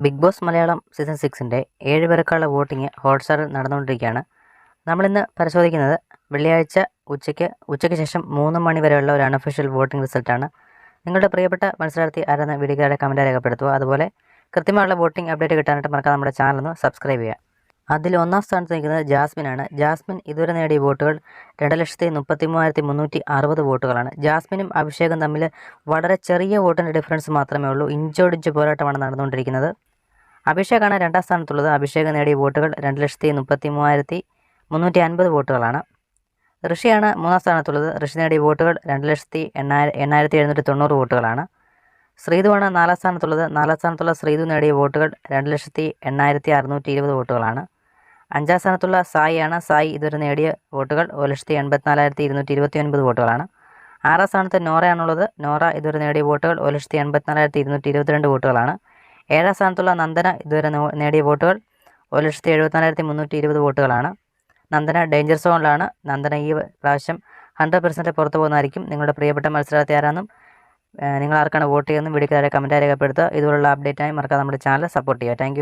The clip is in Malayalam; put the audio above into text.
ബിഗ് ബോസ് മലയാളം സീസൺ 6ൻ്റെ 7 പേർക്കുള്ള വോട്ടിംഗ് ഹോട്ട്സ്റ്റാറിൽ നടന്നുകൊണ്ടിരിക്കുകയാണ്. നമ്മളിന്ന് പരിശോധിക്കുന്നത് വെള്ളിയാഴ്ച ഉച്ചയ്ക്ക് ശേഷം 3 മണി വരെയുള്ള ഒരു അൺഒഫീഷ്യൽ വോട്ടിംഗ് റിസൾട്ടാണ്. നിങ്ങളുടെ പ്രിയപ്പെട്ട മത്സരാർത്ഥി ആരെന്ന വീഡിയോയുടെ കമൻറ്റ് രേഖപ്പെടുത്തുക. അതുപോലെ കൃത്യമായുള്ള വോട്ടിംഗ് അപ്ഡേറ്റ് കിട്ടാനായിട്ട് മറക്കാതെ നമ്മുടെ ചാനൽ ഒന്ന് സബ്സ്ക്രൈബ് ചെയ്യുക. അതിൽ ഒന്നാം സ്ഥാനത്ത് നിൽക്കുന്നത് ജാസ്മിനാണ്. ജാസ്മിൻ ഇതുവരെ നേടിയ വോട്ടുകൾ 2,33,360 വോട്ടുകളാണ്. ജാസ്മിനും അഭിഷേകും തമ്മിൽ വളരെ ചെറിയ വോട്ടിൻ്റെ ഡിഫറൻസ് മാത്രമേ ഉള്ളൂ. ഇഞ്ചോടിഞ്ച് പോരാട്ടമാണ് നടന്നുകൊണ്ടിരിക്കുന്നത്. അഭിഷേകാണ് രണ്ടാം സ്ഥാനത്തുള്ളത്. അഭിഷേക് നേടിയ വോട്ടുകൾ 2,33,350 വോട്ടുകളാണ്. ഋഷിയാണ് മൂന്നാം സ്ഥാനത്തുള്ളത്. ഋഷി നേടിയ വോട്ടുകൾ 2,08,790 വോട്ടുകളാണ്. ശ്രീതുവാണ് നാലാം സ്ഥാനത്തുള്ളത്. നാലാം സ്ഥാനത്തുള്ള ശ്രീതു നേടിയ വോട്ടുകൾ 2,08,620 വോട്ടുകളാണ്. അഞ്ചാം സ്ഥാനത്തുള്ള സായിയാണ്. സായി ഇതുവരെ നേടിയ വോട്ടുകൾ 1,84,229 വോട്ടുകളാണ്. ആറാം സ്ഥാനത്ത് നോറയാണുള്ളത്. നോറ ഇതുവരെ നേടിയ വോട്ടുകൾ 1,84,222 വോട്ടുകളാണ്. ഏഴാം സ്ഥാനത്തുള്ള നന്ദന ഇതുവരെ നേടിയ വോട്ടുകൾ 1,74,320 വോട്ടുകളാണ്. നന്ദന ഡേഞ്ചർ സോണിലാണ്. നന്ദന ഈ പ്രാവശ്യം 100% പുറത്തു പോകുന്നതായിരിക്കും. നിങ്ങളുടെ പ്രിയപ്പെട്ട മത്സരാർത്ഥി ആരാണെന്നും നിങ്ങൾ ആർക്കാണ് വോട്ട് ചെയ്യുന്നതും വീഡിയോയ്ക്ക് താഴെ കമൻറ്റ് രേഖപ്പെടുത്തുക. ഇതുപോലുള്ള അപ്ഡേറ്റായി മറക്കാതെ നമ്മുടെ ചാനൽ സപ്പോർട്ട് ചെയ്യുക. Thank you.